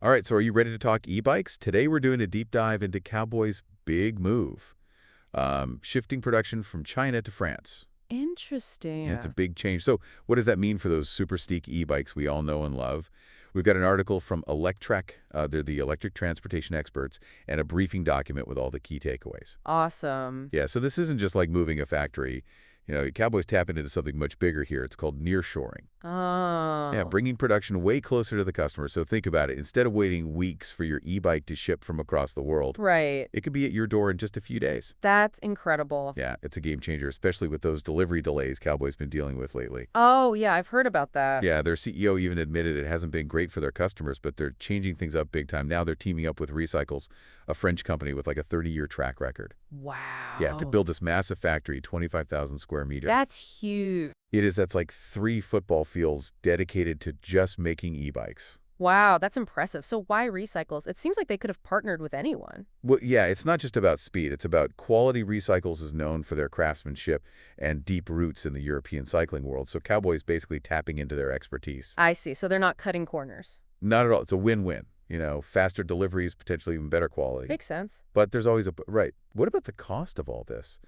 All right, so are you ready to talk e-bikes? Today we're doing a deep dive into Cowboy's big move, shifting production from China to France. Yeah, it's a Interesting. big change. So what does that mean for those super sleek e-bikes we all know and love? We've got an article from Electrek, they're the electric transportation experts, and a briefing document with all the key takeaways. Awesome. Yeah, so this isn't just like moving a factory. Cowboy's tapping into something much bigger here. It's called nearshoring. Yeah, Oh, bringing production way closer to the customer. So think about it. Instead of waiting weeks for your e-bike to ship from across the world, right. it could be at your door in just a few days. That's incredible. Yeah, it's a game changer, especially with those delivery delays Cowboy's been dealing with lately. Oh, yeah, I've heard about that. Yeah, their CEO even admitted it hasn't been great for their customers, but they're changing things up big time. Now they're teaming up with Recycles, a French company with like a 30-year track record. Yeah, to Wow. build this massive factory, 25,000 square meter. That's huge. That's like 3 football fields dedicated to just making e-bikes. Wow, that's impressive. So why recycles? It seems like they could have partnered with anyone. Well, yeah, it's not just about speed. It's about quality. Recycles is known for their craftsmanship and deep roots in the European cycling world. So Cowboy's basically tapping into their expertise. I see. So they're not cutting corners. Not at all. It's a win-win. Faster deliveries, potentially even better quality. Makes sense. But there's always right. What about the cost of all this?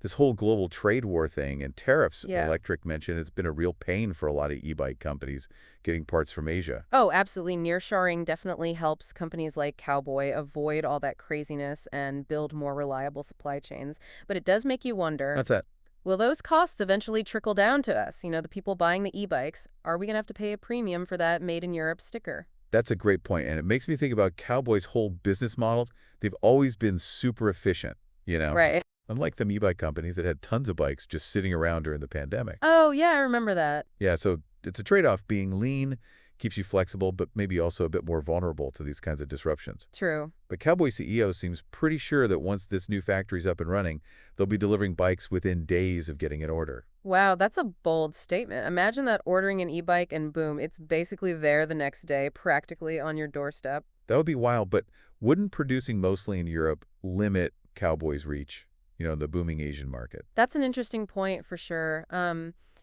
This whole global trade war thing and tariffs, Yeah. Electric mentioned, it's been a real pain for a lot of e-bike companies getting parts from Asia. Oh, absolutely. Nearshoring definitely helps companies like Cowboy avoid all that craziness and build more reliable supply chains. But it does make you wonder, That's it. will those costs eventually trickle down to us? The people buying the e-bikes, are we going to have to pay a premium for that Made in Europe sticker? That's a great point, and it makes me think about Cowboy's whole business model. They've always been super efficient, you know? Right. Unlike them e-bike companies that had tons of bikes just sitting around during the pandemic. Oh, yeah, I remember that. Yeah, so it's a trade-off. Being lean keeps you flexible, but maybe also a bit more vulnerable to these kinds of disruptions. True. But Cowboy CEO seems pretty sure that once this new factory's up and running, they'll be delivering bikes within days of getting an order. Wow, that's a bold statement. Imagine that ordering an e-bike and boom, it's basically there the next day, practically on your doorstep. That would be wild, but wouldn't producing mostly in Europe limit Cowboy's reach, the booming Asian market? That's an interesting point for sure.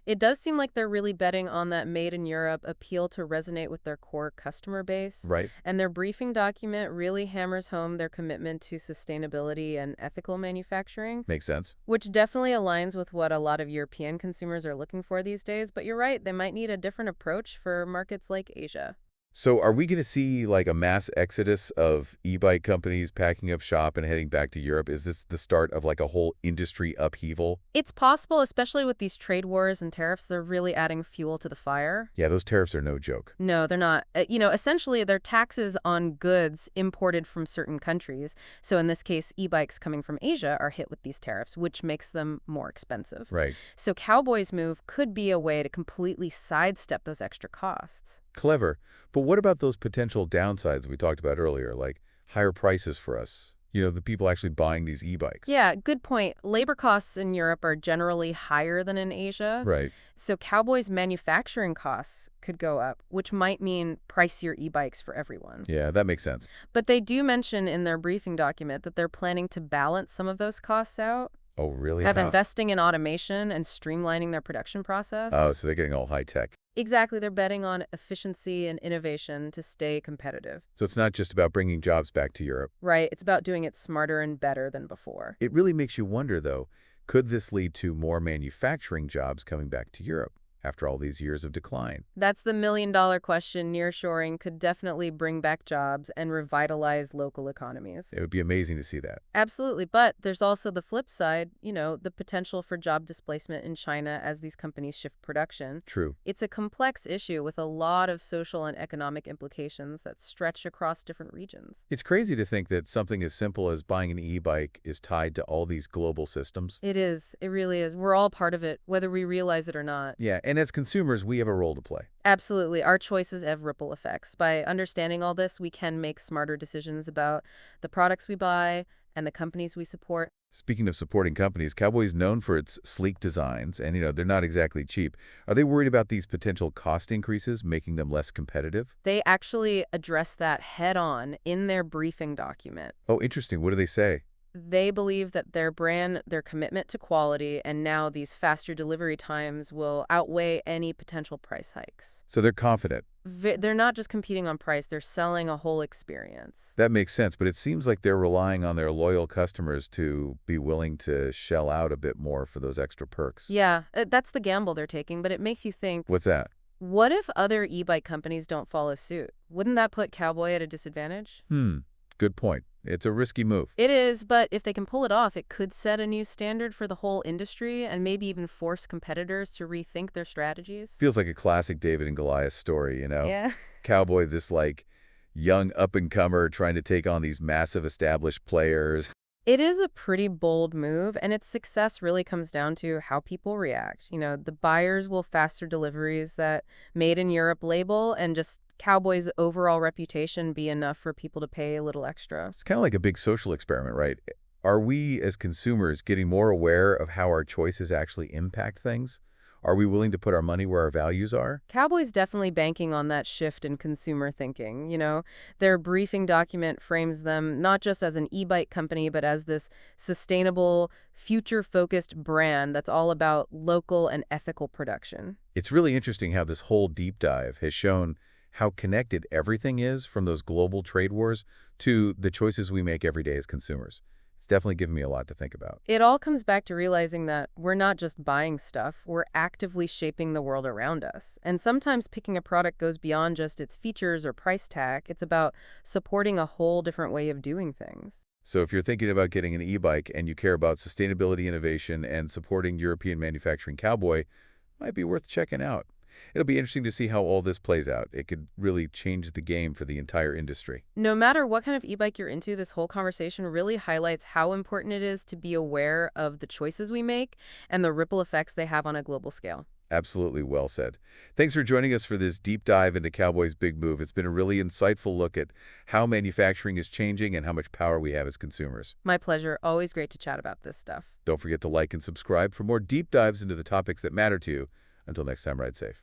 It does seem like they're really betting on that Made in Europe appeal to resonate with their core customer base. Right? And their briefing document really hammers home their commitment to sustainability and ethical manufacturing, Makes sense. which definitely aligns with what a lot of European consumers are looking for these days. But you're right, they might need a different approach for markets like Asia. So are we going to see like a mass exodus of e-bike companies packing up shop and heading back to Europe? Is this the start of like a whole industry upheaval? It's possible, especially with these trade wars and tariffs, they're really adding fuel to the fire. Yeah, those tariffs are no joke. No, they're not. Essentially, they're taxes on goods imported from certain countries. So in this case, e-bikes coming from Asia are hit with these tariffs, which makes them more expensive. Right. So Cowboy's move could be a way to completely sidestep those extra costs. Clever. But what about those potential downsides we talked about earlier, like higher prices for us? The people actually buying these e-bikes. Yeah, good point. Labor costs in Europe are generally higher than in Asia. Right. So Cowboy's manufacturing costs could go up, which might mean pricier e-bikes for everyone. Yeah, that makes sense. But they do mention in their briefing document that they're planning to balance some of those costs out, Oh, really? have How? investing in automation and streamlining their production process. Oh, so they're getting all high tech. Exactly, they're betting on efficiency and innovation to stay competitive. So it's not just about bringing jobs back to Europe. Right, it's about doing it smarter and better than before. It really makes you wonder, though, could this lead to more manufacturing jobs coming back to Europe after all these years of decline? That's the million-dollar question. Nearshoring could definitely bring back jobs and revitalize local economies. It would be amazing to see that. Absolutely, but there's also the flip side, the potential for job displacement in China as these companies shift production. True. It's a complex issue with a lot of social and economic implications that stretch across different regions. It's crazy to think that something as simple as buying an e-bike is tied to all these global systems. It is. It really is. We're all part of it, whether we realize it or not. Yeah, and as consumers, we have a role to play. Absolutely. Our choices have ripple effects. By understanding all this, we can make smarter decisions about the products we buy and the companies we support. Speaking of supporting companies, Cowboy's known for its sleek designs, and they're not exactly cheap. Are they worried about these potential cost increases making them less competitive? They actually address that head on in their briefing document. Oh, interesting. What do they say? They believe that their brand, their commitment to quality, and now these faster delivery times will outweigh any potential price hikes. So they're confident. They're not just competing on price, they're selling a whole experience. That makes sense, but it seems like they're relying on their loyal customers to be willing to shell out a bit more for those extra perks. Yeah, that's the gamble they're taking, but it makes you think, What's that? what if other e-bike companies don't follow suit? Wouldn't that put Cowboy at a disadvantage? Good point. It's a risky move. It is, but if they can pull it off, it could set a new standard for the whole industry and maybe even force competitors to rethink their strategies. Feels like a classic David and Goliath story, you know? Yeah. Cowboy, this like young up-and-comer trying to take on these massive established players. It is a pretty bold move, and its success really comes down to how people react. The buyers will faster deliveries that made in Europe label, and just Cowboy's overall reputation be enough for people to pay a little extra. It's kind of like a big social experiment, right? Are we as consumers getting more aware of how our choices actually impact things? Are we willing to put our money where our values are? Cowboy's definitely banking on that shift in consumer thinking. Their briefing document frames them not just as an e-bike company, but as this sustainable, future-focused brand that's all about local and ethical production. It's really interesting how this whole deep dive has shown how connected everything is, from those global trade wars to the choices we make every day as consumers. It's definitely given me a lot to think about. It all comes back to realizing that we're not just buying stuff, we're actively shaping the world around us. And sometimes picking a product goes beyond just its features or price tag. It's about supporting a whole different way of doing things. So if you're thinking about getting an e-bike and you care about sustainability, innovation, and supporting European manufacturing, Cowboy might be worth checking out. It'll be interesting to see how all this plays out. It could really change the game for the entire industry. No matter what kind of e-bike you're into, this whole conversation really highlights how important it is to be aware of the choices we make and the ripple effects they have on a global scale. Absolutely well said. Thanks for joining us for this deep dive into Cowboy's big move. It's been a really insightful look at how manufacturing is changing and how much power we have as consumers. My pleasure. Always great to chat about this stuff. Don't forget to like and subscribe for more deep dives into the topics that matter to you. Until next time, ride safe.